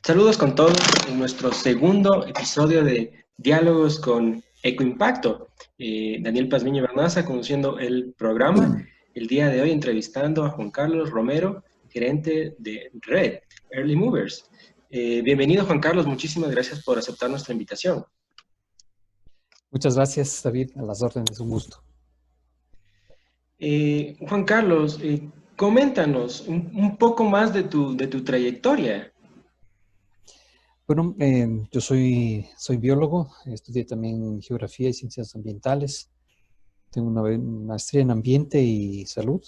Saludos con todos en nuestro segundo episodio de Diálogos con Ecoimpacto. Daniel Pazmiño Bernaza conduciendo el programa. El día de hoy entrevistando a Juan Carlos Romero, gerente de Red Early Movers. Bienvenido Juan Carlos, muchísimas gracias por aceptar nuestra invitación. Muchas gracias, David. A las órdenes, un gusto. Juan Carlos, coméntanos un poco más de tu trayectoria. Bueno, yo soy biólogo, estudié también geografía y ciencias ambientales. Tengo una maestría en ambiente y salud.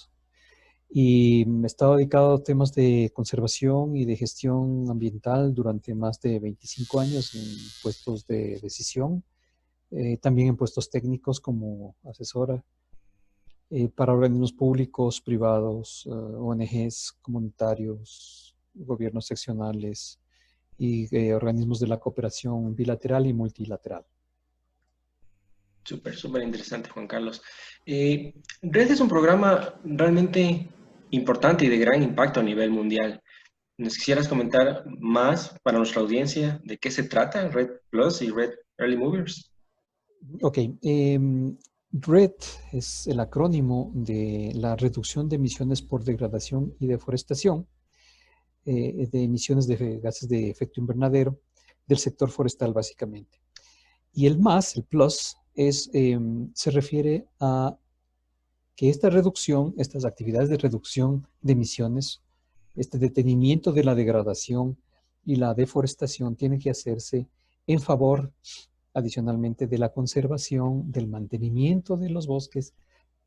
Y me he estado dedicado a temas de conservación y de gestión ambiental durante más de 25 años en puestos de decisión, también en puestos técnicos como asesora para organismos públicos, privados, ONGs, comunitarios, gobiernos seccionales y organismos de la cooperación bilateral y multilateral. Súper interesante, Juan Carlos. Red es un programa realmente importante y de gran impacto a nivel mundial. ¿Nos quisieras comentar más para nuestra audiencia de qué se trata Red Plus y Red Early Movers? Ok, RED es el acrónimo de la reducción de emisiones por degradación y deforestación, de emisiones de gases de efecto invernadero del sector forestal básicamente. Y el más, el plus, se refiere a que esta reducción, estas actividades de reducción de emisiones, este detenimiento de la degradación y la deforestación tienen que hacerse en favor, adicionalmente, de la conservación, del mantenimiento de los bosques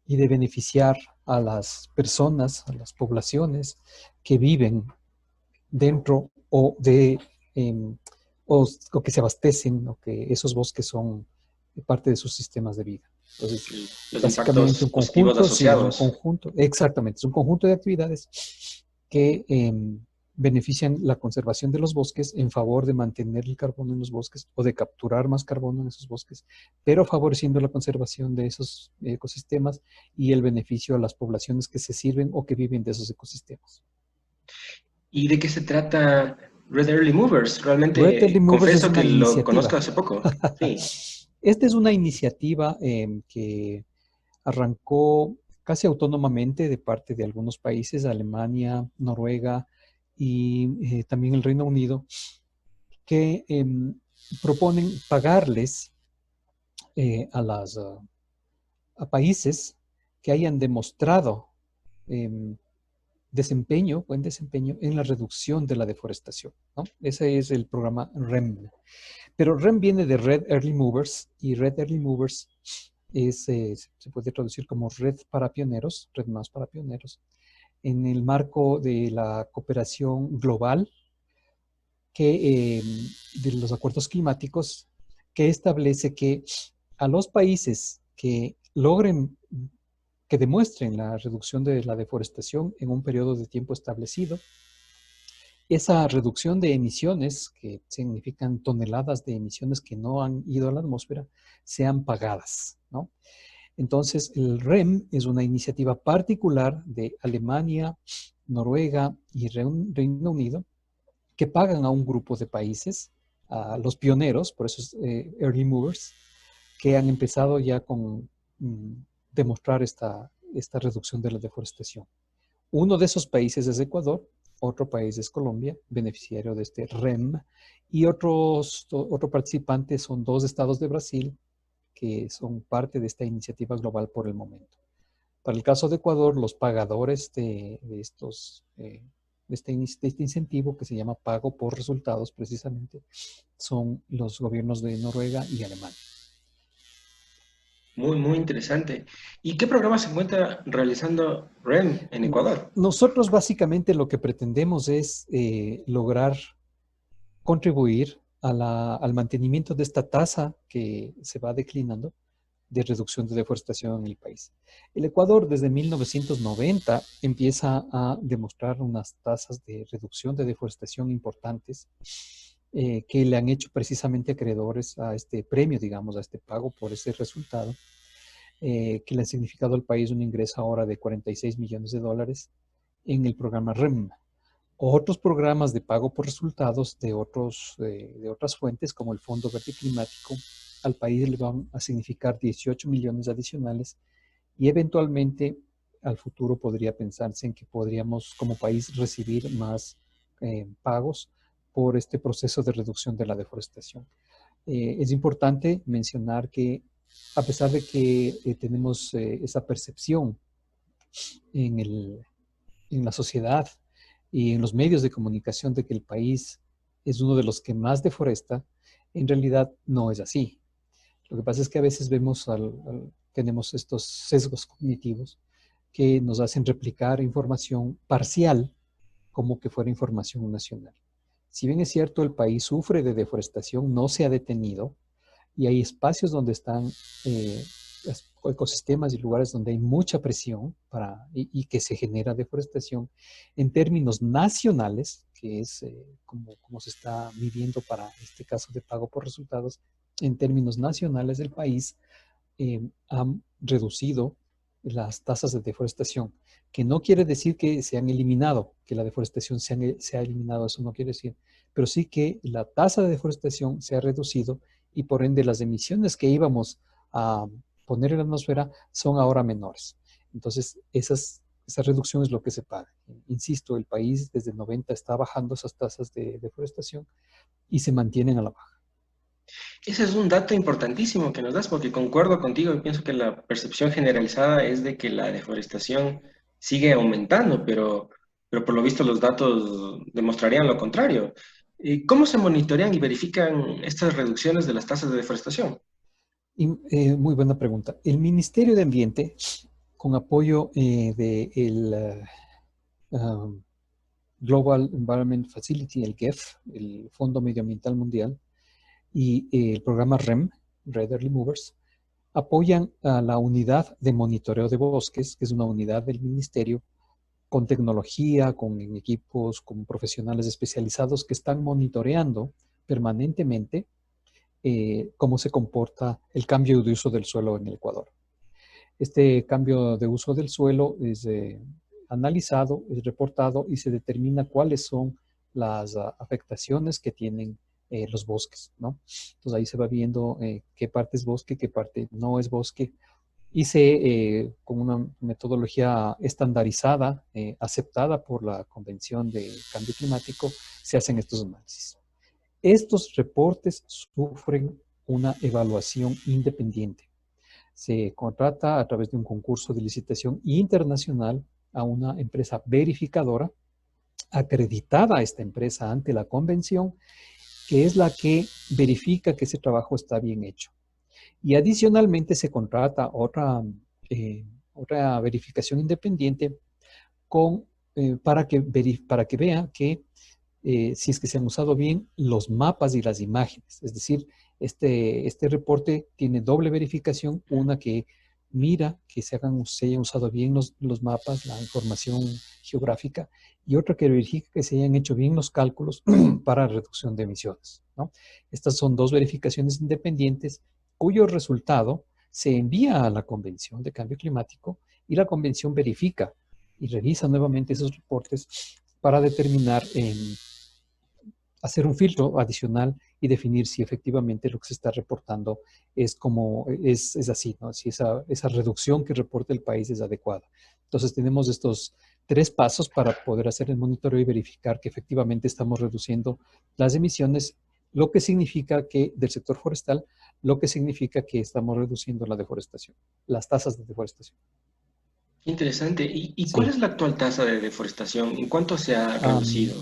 y de beneficiar a las personas, a las poblaciones que viven dentro eh, o que se abastecen, o que esos bosques son parte de sus sistemas de vida. Entonces, Los básicamente impactos un positivos conjunto, sí, es un asociados. conjunto, exactamente, es un conjunto de actividades que benefician la conservación de los bosques en favor de mantener el carbono en los bosques o de capturar más carbono en esos bosques, pero favoreciendo la conservación de esos ecosistemas y el beneficio a las poblaciones que se sirven o que viven de esos ecosistemas. ¿Y de qué se trata Red Early Movers? Red Early Realmente Movers es confieso que una lo iniciativa. conozco hace poco. Sí. Esta es una iniciativa que arrancó casi autónomamente de parte de algunos países, Alemania, Noruega y también el Reino Unido, que proponen pagarles a países que hayan demostrado em, buen desempeño en la reducción de la deforestación, ¿no? Ese es el programa REM. Pero REM viene de Red Early Movers y Red Early Movers se puede traducir como Red para Pioneros, Red Más para Pioneros, en el marco de la cooperación global de los acuerdos climáticos, que establece que a los países que logren, que demuestren la reducción de la deforestación en un periodo de tiempo establecido, esa reducción de emisiones, que significan toneladas de emisiones que no han ido a la atmósfera, sean pagadas, ¿no? Entonces, el REM es una iniciativa particular de Alemania, Noruega y Reino Unido, que pagan a un grupo de países, a los pioneros, por eso es Early Movers, que han empezado ya con demostrar esta reducción de la deforestación. Uno de esos países es Ecuador, otro país es Colombia, beneficiario de este REM, y otro participante son dos estados de Brasil, que son parte de esta iniciativa global por el momento. Para el caso de Ecuador, los pagadores de este incentivo, que se llama pago por resultados precisamente, son los gobiernos de Noruega y Alemania. Muy interesante. ¿Y qué programa se encuentra realizando REM en Ecuador? Nosotros básicamente lo que pretendemos es lograr contribuir al mantenimiento de esta tasa que se va declinando de reducción de deforestación en el país. El Ecuador desde 1990 empieza a demostrar unas tasas de reducción de deforestación importantes que le han hecho precisamente acreedores a este premio, digamos, a este pago por ese resultado, que le ha significado al país un ingreso ahora de 46 millones de dólares en el programa REM. otros programas de pago por resultados de otras fuentes, como el Fondo Verde Climático, al país le van a significar 18 millones adicionales y eventualmente al futuro podría pensarse en que podríamos como país recibir más pagos por este proceso de reducción de la deforestación. Es importante mencionar que a pesar de que tenemos esa percepción en, en la sociedad y en los medios de comunicación de que el país es uno de los que más deforesta, en realidad no es así. Lo que pasa es que a veces vemos, tenemos estos sesgos cognitivos que nos hacen replicar información parcial como que fuera información nacional. Si bien es cierto, el país sufre de deforestación, no se ha detenido y hay espacios donde están ecosistemas y lugares donde hay mucha presión y que se genera deforestación en términos nacionales, que es como se está midiendo para este caso de pago por resultados, en términos nacionales del país han reducido las tasas de deforestación, que no quiere decir que se han eliminado, que la deforestación se ha eliminado, eso no quiere decir, pero sí que la tasa de deforestación se ha reducido y por ende las emisiones que íbamos a poner en la atmósfera son ahora menores. Entonces, esa reducción es lo que se paga. Insisto, el país desde el 90 está bajando esas tasas de deforestación y se mantienen a la baja. Ese es un dato importantísimo que nos das, porque concuerdo contigo y pienso que la percepción generalizada es de que la deforestación sigue aumentando, pero por lo visto los datos demostrarían lo contrario. ¿Cómo se monitorean y verifican estas reducciones de las tasas de deforestación? Y, muy buena pregunta. El Ministerio de Ambiente, con apoyo del Global Environment Facility, el GEF, el Fondo Medioambiental Mundial, y el programa REM, Red Early Movers, apoyan a la unidad de monitoreo de bosques, que es una unidad del ministerio con tecnología, con equipos, con profesionales especializados que están monitoreando permanentemente cómo se comporta el cambio de uso del suelo en el Ecuador. Este cambio de uso del suelo es analizado, es reportado y se determina cuáles son las afectaciones que tienen los bosques, ¿no? Entonces ahí se va viendo qué parte es bosque, qué parte no es bosque y con una metodología estandarizada, aceptada por la Convención de Cambio Climático, se hacen estos análisis. Estos reportes sufren una evaluación independiente. Se contrata a través de un concurso de licitación internacional a una empresa verificadora, acreditada esta empresa ante la convención, que es la que verifica que ese trabajo está bien hecho. Y adicionalmente se contrata otra verificación independiente para que vea que si es que se han usado bien los mapas y las imágenes. Es decir, este reporte tiene doble verificación, una que mira que se hayan usado bien los mapas, la información geográfica, y otra que verifica que se hayan hecho bien los cálculos para reducción de emisiones, ¿no? Estas son dos verificaciones independientes cuyo resultado se envía a la Convención de Cambio Climático y la Convención verifica y revisa nuevamente esos reportes para determinar hacer un filtro adicional y definir si efectivamente lo que se está reportando es así, ¿no? Si esa reducción que reporta el país es adecuada. Entonces tenemos estos tres pasos para poder hacer el monitoreo y verificar que efectivamente estamos reduciendo las emisiones, lo que significa que del sector forestal, lo que significa que estamos reduciendo la deforestación, las tasas de deforestación. Interesante. ¿Y cuál Sí. es la actual tasa de deforestación? ¿En cuánto se ha reducido?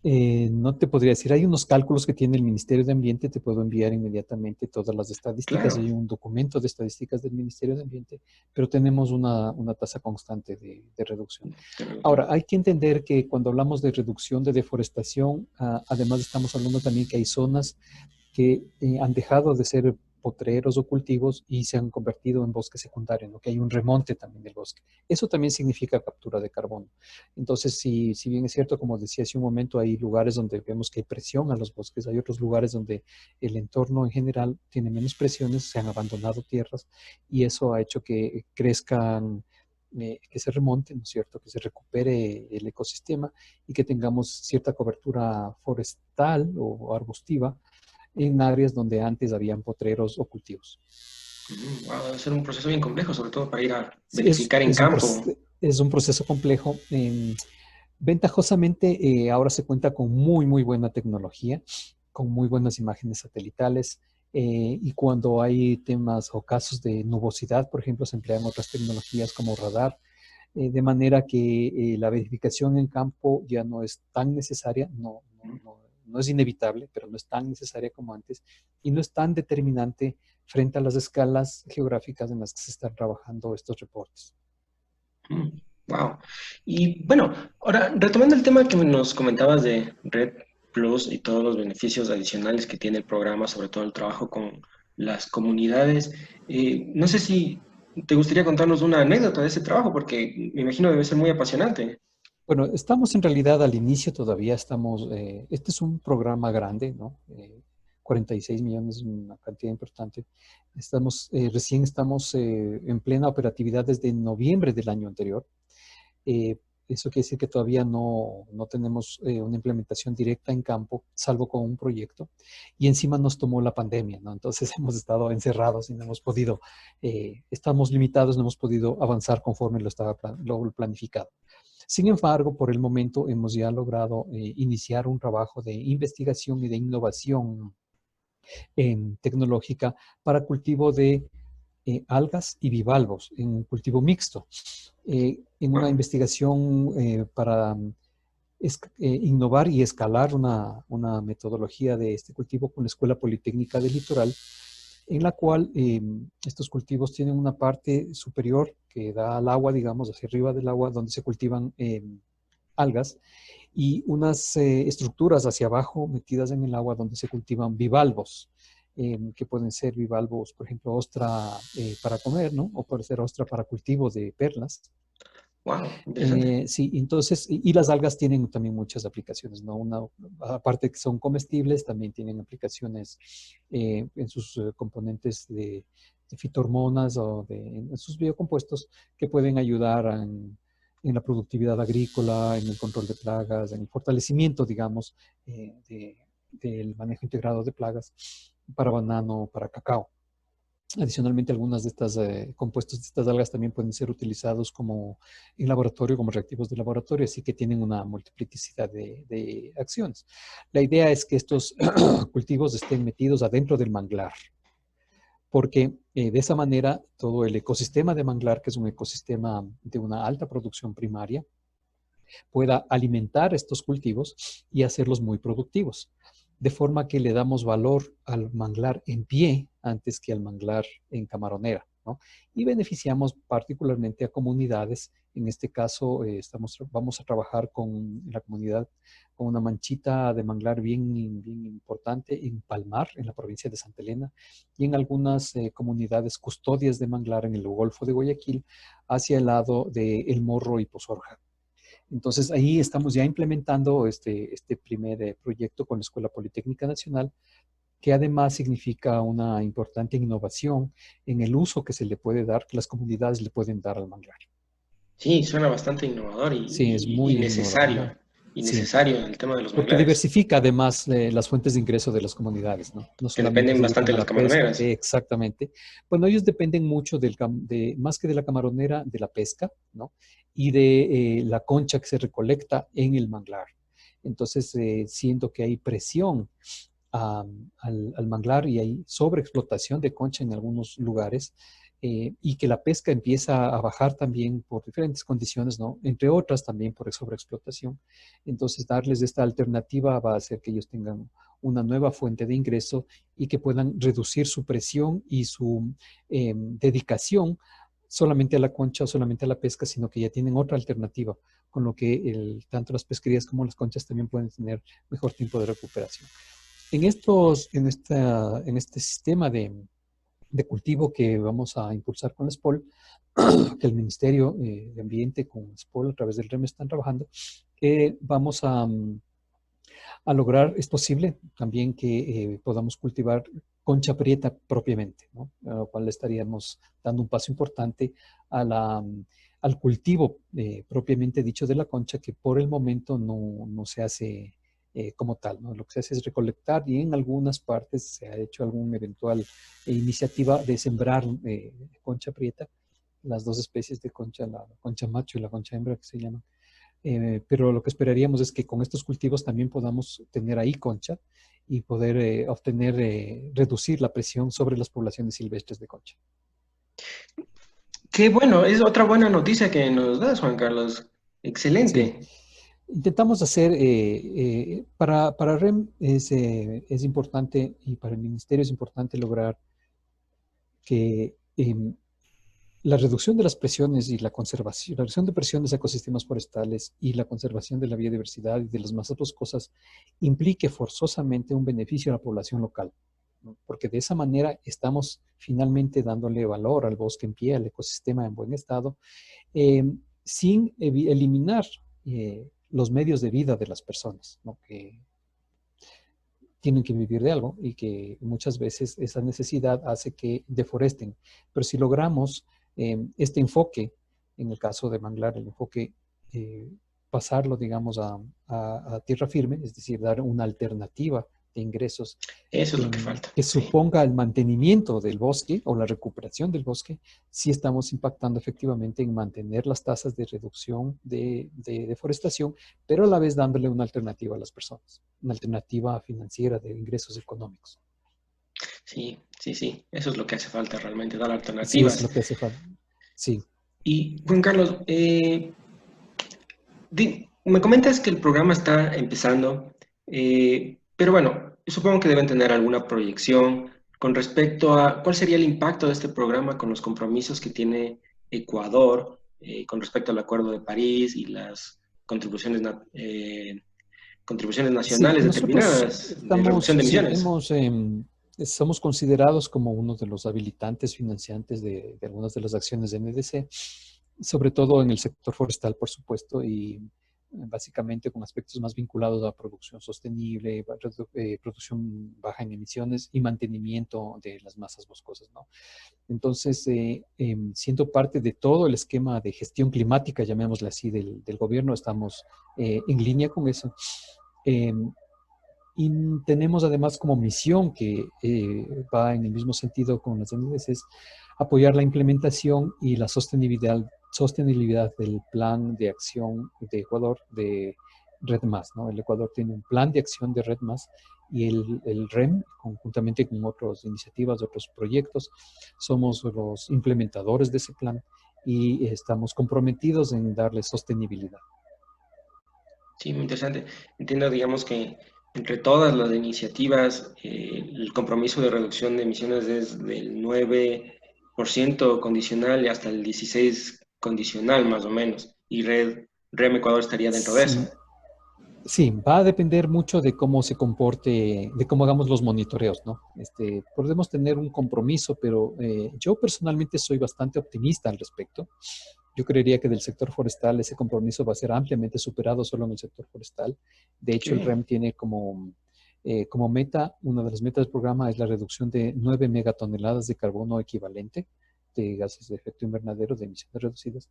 No te podría decir, hay unos cálculos que tiene el Ministerio de Ambiente, te puedo enviar inmediatamente todas las estadísticas, Claro. hay un documento de estadísticas del Ministerio de Ambiente, pero tenemos una tasa constante de reducción. De reducción. Ahora, hay que entender que cuando hablamos de reducción de deforestación, además estamos hablando también que hay zonas que han dejado de ser potreros o cultivos y se han convertido en bosque secundario, ¿no? Que hay un remonte también del bosque. Eso también significa captura de carbono. Entonces, si bien es cierto, como decía hace un momento, hay lugares donde vemos que hay presión a los bosques, hay otros lugares donde el entorno en general tiene menos presiones, se han abandonado tierras y eso ha hecho que crezcan que se remonte, ¿no es cierto?, que se recupere el ecosistema y que tengamos cierta cobertura forestal o arbustiva en áreas donde antes habían potreros o cultivos. Wow, debe ser un proceso bien complejo, sobre todo para ir a Sí, verificar en campo. es un proceso complejo. Ventajosamente, ahora se cuenta con muy, muy buena tecnología, con muy buenas imágenes satelitales, y cuando hay temas o casos de nubosidad, por ejemplo, se emplean otras tecnologías como radar, de manera que la verificación en campo ya no es tan necesaria, no es inevitable, pero no es tan necesaria como antes, y no es tan determinante frente a las escalas geográficas en las que se están trabajando estos reportes. Wow. Y bueno, ahora retomando el tema que nos comentabas de Red Plus y todos los beneficios adicionales que tiene el programa, sobre todo el trabajo con las comunidades, no sé si te gustaría contarnos una anécdota de ese trabajo, porque me imagino debe ser muy apasionante. Bueno, estamos en realidad al inicio todavía, este es un programa grande, ¿no? 46 millones, una cantidad importante. Recién estamos en plena operatividad desde noviembre del año anterior. Eh, Eso quiere decir que todavía no tenemos una implementación directa en campo, salvo con un proyecto. Y encima nos tomó la pandemia, ¿no? Entonces hemos estado encerrados y no hemos podido, estamos limitados, no hemos podido avanzar conforme lo planificado. Sin embargo, por el momento hemos ya logrado iniciar un trabajo de investigación y de innovación tecnológica para cultivo de algas y bivalvos en cultivo mixto. En una Wow. investigación para innovar y escalar una metodología de este cultivo con la Escuela Politécnica del Litoral, en la cual estos cultivos tienen una parte superior que da al agua, digamos, hacia arriba del agua, donde se cultivan algas, y unas estructuras hacia abajo metidas en el agua donde se cultivan bivalvos, que pueden ser bivalvos, por ejemplo, ostra para comer, ¿no? O puede ser ostra para cultivo de perlas. Wow, interesante. Sí, entonces, y las algas tienen también muchas aplicaciones, ¿no? Aparte que son comestibles, también tienen aplicaciones en sus componentes de fitohormonas o en sus biocompuestos que pueden ayudar en la productividad agrícola, en el control de plagas, en el fortalecimiento, digamos, del manejo integrado de plagas para banano, para cacao. Adicionalmente, algunas de estas compuestos de estas algas también pueden ser utilizados como en laboratorio, como reactivos de laboratorio, así que tienen una multiplicidad de acciones. La idea es que estos cultivos estén metidos adentro del manglar, porque de esa manera todo el ecosistema de manglar, que es un ecosistema de una alta producción primaria, pueda alimentar estos cultivos y hacerlos muy productivos, de forma que le damos valor al manglar en pie antes que al manglar en camaronera, ¿no? Y beneficiamos particularmente a comunidades. En este caso, vamos a trabajar con la comunidad con una manchita de manglar bien importante en Palmar, en la provincia de Santa Elena, y en algunas comunidades custodias de manglar en el Golfo de Guayaquil, hacia el lado de El Morro y Pozorja. Entonces, ahí estamos ya implementando este primer proyecto con la Escuela Politécnica Nacional, que además significa una importante innovación en el uso que se le puede dar, que las comunidades le pueden dar al manglar. Sí, suena bastante innovador Sí, es y muy innovador. necesario. Y Sí, necesario en el tema de los porque manglares, diversifica además las fuentes de ingreso de las comunidades, ¿no? No que solamente dependen se bastante dedican de a las la pesca, camaroneras. exactamente. Bueno, ellos dependen mucho más que de la camaronera, de la pesca, ¿no? Y de la concha que se recolecta en el manglar. Entonces, siento que hay presión al manglar y hay sobreexplotación de concha en algunos lugares, y que la pesca empieza a bajar también por diferentes condiciones, ¿no? Entre otras también por sobreexplotación. Entonces, darles esta alternativa va a hacer que ellos tengan una nueva fuente de ingreso y que puedan reducir su presión y su dedicación solamente a la concha o solamente a la pesca, sino que ya tienen otra alternativa, con lo que tanto las pesquerías como las conchas también pueden tener mejor tiempo de recuperación. En este sistema de cultivo que vamos a impulsar con la SPOL, que el Ministerio de Ambiente con SPOL a través del REM están trabajando, vamos a lograr, es posible también que podamos cultivar concha prieta propiamente, ¿no? A lo cual estaríamos dando un paso importante al cultivo propiamente dicho de la concha, que por el momento no se hace como tal, ¿no? Lo que se hace es recolectar y en algunas partes se ha hecho alguna eventual iniciativa de sembrar concha prieta, las dos especies de concha, la concha macho y la concha hembra que se llaman. Pero lo que esperaríamos es que con estos cultivos también podamos tener ahí concha y poder obtener, reducir la presión sobre las poblaciones silvestres de concha. Qué bueno, es otra buena noticia que nos das, Juan Carlos. Sí, Excelente. intentamos hacer, para REM es importante y para el ministerio es importante lograr que la reducción de las presiones y la conservación, la reducción de presiones a ecosistemas forestales y la conservación de la biodiversidad y de las más otras cosas implique forzosamente un beneficio a la población local, ¿no? Porque de esa manera estamos finalmente dándole valor al bosque en pie, al ecosistema en buen estado, eh, sin eliminar los medios de vida de las personas, ¿no? Que tienen que vivir de algo y que muchas veces esa necesidad hace que deforesten. Pero si logramos este enfoque, en el caso de manglar, el enfoque, eh, pasarlo, digamos, a tierra firme, es decir, dar una alternativa de ingresos Eso es lo que falta, que sí. suponga el mantenimiento del bosque o la recuperación del bosque, sí estamos impactando efectivamente en mantener las tasas de reducción de deforestación, pero a la vez dándole una alternativa a las personas, una alternativa financiera de ingresos económicos. Sí, sí, sí. Eso es lo que hace falta realmente, dar Sí, es alternativas. lo que hace falta. Sí. Y Juan Carlos, me comentas que el programa está empezando, pero bueno, supongo que deben tener alguna proyección con respecto a cuál sería el impacto de este programa con los compromisos que tiene Ecuador con respecto al Acuerdo de París y las contribuciones, contribuciones Sí, nacionales nosotros determinadas de estamos, reducción de sí, emisiones. somos considerados como uno de los habilitantes financiantes de algunas de las acciones de NDC, sobre todo en el sector forestal, por supuesto, y básicamente con aspectos más vinculados a producción sostenible, producción baja en emisiones y mantenimiento de las masas boscosas, ¿no? Entonces, siendo parte de todo el esquema de gestión climática, llamémosle así, del gobierno, estamos en línea con eso. Em, y tenemos además como misión que va en el mismo sentido con las NDC, es apoyar la implementación y la sostenibilidad del plan de acción de Ecuador de Red Más, ¿no? El Ecuador tiene un plan de acción de Red Más y el REM, conjuntamente con otras iniciativas, otros proyectos, somos los implementadores de ese plan y estamos comprometidos en darle sostenibilidad. Sí, muy interesante. Entiendo, digamos que entre todas las iniciativas, el compromiso de reducción de emisiones es del 9% condicional y hasta el 16% condicional, más o menos. Y REM Ecuador estaría dentro de eso. Sí, sí, va a depender mucho de cómo se comporte, de cómo hagamos los monitoreos, ¿no? Podemos tener un compromiso, pero yo personalmente soy bastante optimista al respecto. Yo creería que del sector forestal ese compromiso va a ser ampliamente superado solo en el sector forestal. De Qué hecho, el bien. REM tiene como meta, una de las metas del programa es la reducción de 9 megatoneladas de carbono equivalente de gases de efecto invernadero, de emisiones reducidas.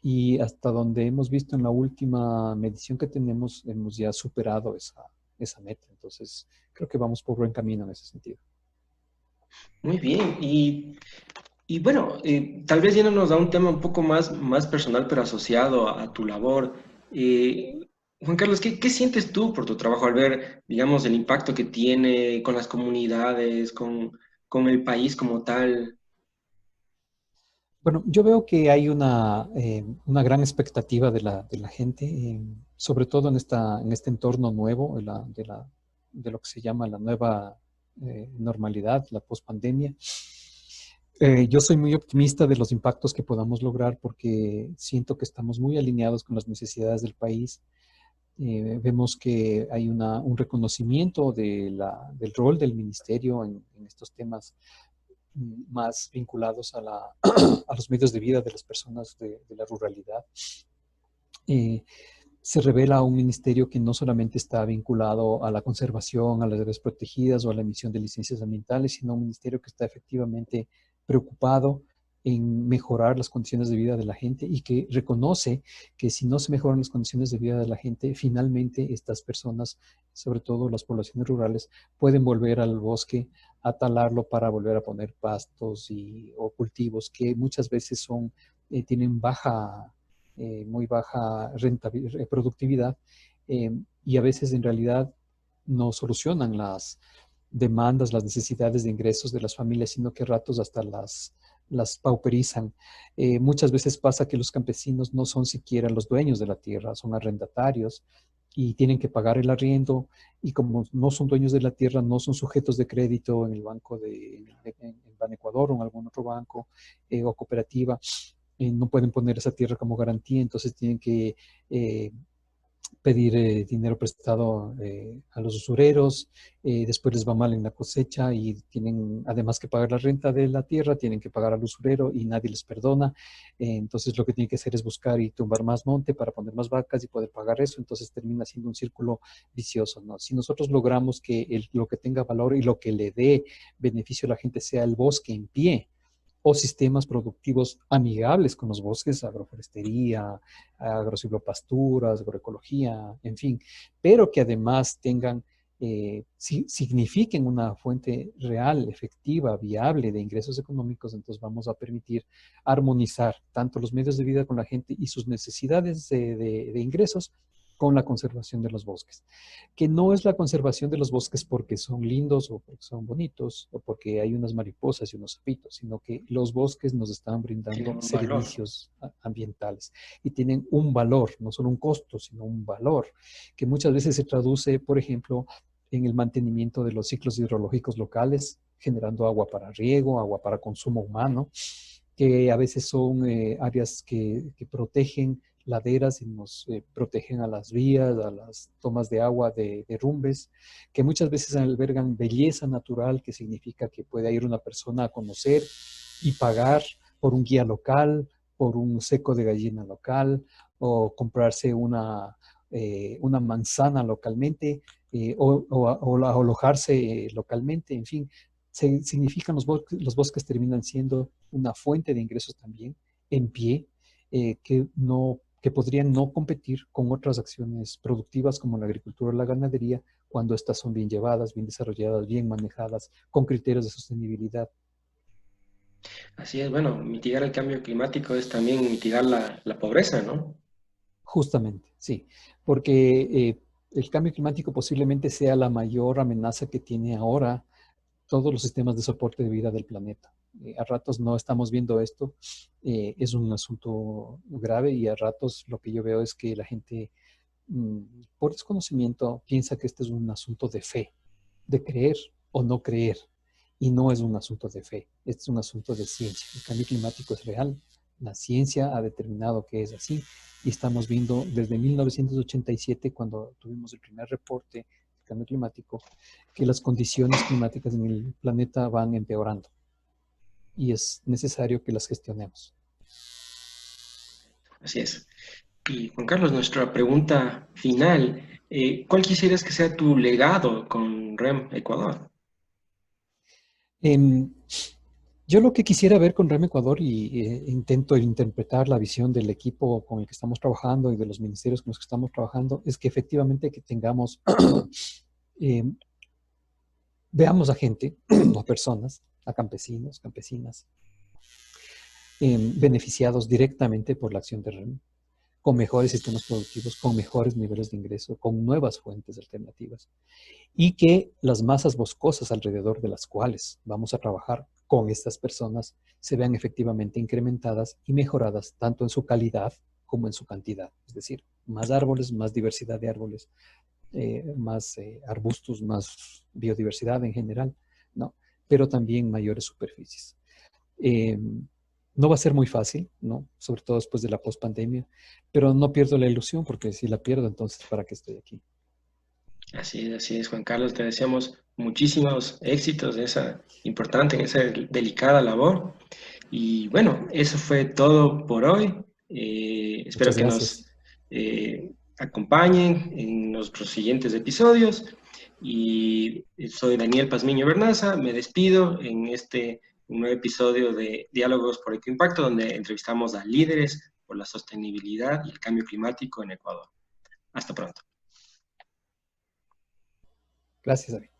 Y hasta donde hemos visto en la última medición que tenemos, hemos ya superado esa meta. Entonces, creo que vamos por buen camino en ese sentido. Muy bien. Y bueno, tal vez yéndonos a un tema un poco más personal, pero asociado a tu labor. Eh, Juan Carlos, ¿qué sientes tú por tu trabajo al ver, digamos, el impacto que tiene con las comunidades, con el país como tal? Bueno, yo veo que hay una gran expectativa de la gente, sobre todo en este entorno nuevo, de lo que se llama la nueva normalidad, la pospandemia. Yo soy muy optimista de los impactos que podamos lograr porque siento que estamos muy alineados con las necesidades del país. Vemos que hay un reconocimiento del rol del ministerio en estos temas más vinculados a los medios de vida de las personas de la ruralidad. Eh, se revela un ministerio que no solamente está vinculado a la conservación, a las áreas protegidas o a la emisión de licencias ambientales, sino un ministerio que está efectivamente preocupado en mejorar las condiciones de vida de la gente y que reconoce que si no se mejoran las condiciones de vida de la gente, finalmente estas personas, sobre todo las poblaciones rurales, pueden volver al bosque a talarlo para volver a poner pastos o cultivos que muchas veces tienen muy baja productividad, y a veces en realidad no solucionan las demandas, las necesidades de ingresos de las familias, sino que a ratos hasta las pauperizan. Muchas veces pasa que los campesinos no son siquiera los dueños de la tierra, son arrendatarios y tienen que pagar el arriendo, y como no son dueños de la tierra, no son sujetos de crédito en el banco en Banecuador o en algún otro banco o cooperativa, no pueden poner esa tierra como garantía, entonces tienen que pedir dinero prestado a los usureros, después les va mal en la cosecha y tienen además que pagar la renta de la tierra, tienen que pagar al usurero y nadie les perdona. Entonces lo que tienen que hacer es buscar y tumbar más monte para poner más vacas y poder pagar eso, entonces termina siendo un círculo vicioso, ¿no? Si nosotros logramos que lo que tenga valor y lo que le dé beneficio a la gente sea el bosque en pie, o sistemas productivos amigables con los bosques, agroforestería, agrosilvopasturas, agroecología, en fin, pero que además signifiquen una fuente real, efectiva, viable de ingresos económicos, entonces vamos a permitir armonizar tanto los medios de vida con la gente y sus necesidades de ingresos con la conservación de los bosques, que no es la conservación de los bosques porque son lindos o porque son bonitos o porque hay unas mariposas y unos sapitos, sino que los bosques nos están Tienen brindando un valor. servicios ambientales y tienen un valor, no solo un costo, sino un valor, que muchas veces se traduce, por ejemplo, en el mantenimiento de los ciclos hidrológicos locales, generando agua para riego, agua para consumo humano, que a veces son áreas que protegen laderas y nos protegen a las vías, a las tomas de agua de derrumbes, que muchas veces albergan belleza natural, que significa que puede ir una persona a conocer y pagar por un guía local, por un seco de gallina local, o comprarse una manzana localmente, o alojarse localmente, en fin. Significan los bosques terminan siendo una fuente de ingresos también en pie, que podrían no competir con otras acciones productivas como la agricultura o la ganadería cuando estas son bien llevadas, bien desarrolladas, bien manejadas, con criterios de sostenibilidad. Así es, bueno, mitigar el cambio climático es también mitigar la pobreza, ¿no? Justamente, sí, porque el cambio climático posiblemente sea la mayor amenaza que tiene ahora todos los sistemas de soporte de vida del planeta. A ratos no estamos viendo esto, es un asunto grave, y a ratos lo que yo veo es que la gente, por desconocimiento, piensa que este es un asunto de fe, de creer o no creer, y no es un asunto de fe, este es un asunto de ciencia. El cambio climático es real, la ciencia ha determinado que es así, y estamos viendo desde 1987, cuando tuvimos el primer reporte del cambio climático, que las condiciones climáticas en el planeta van empeorando y es necesario que las gestionemos. Así es. Y Juan Carlos, nuestra pregunta final, ¿cuál quisieras que sea tu legado con REM Ecuador? Em, yo lo que quisiera ver con REM Ecuador, y intento interpretar la visión del equipo con el que estamos trabajando y de los ministerios con los que estamos trabajando, es que efectivamente que tengamos, em, veamos a gente, a personas, a campesinos, campesinas, beneficiados directamente por la acción de REM, con mejores sistemas productivos, con mejores niveles de ingreso, con nuevas fuentes alternativas, y que las masas boscosas alrededor de las cuales vamos a trabajar con estas personas se vean efectivamente incrementadas y mejoradas tanto en su calidad como en su cantidad. Es decir, más árboles, más diversidad de árboles, más arbustos, más biodiversidad en general, ¿no? Pero también mayores superficies. Eh, no va a ser muy fácil, ¿no? Sobre todo después de la pospandemia, pero no pierdo la ilusión, porque si la pierdo, entonces ¿para qué estoy aquí? Así es, Juan Carlos, te deseamos muchísimos éxitos en esa delicada labor. Y bueno, eso fue todo por hoy. Espero Muchas que nos gracias. eh, acompañen en nuestros siguientes episodios. Y soy Daniel Pazmiño Bernaza, me despido en un nuevo episodio de Diálogos por Ecoimpacto, donde entrevistamos a líderes por la sostenibilidad y el cambio climático en Ecuador. Hasta pronto. Gracias, David.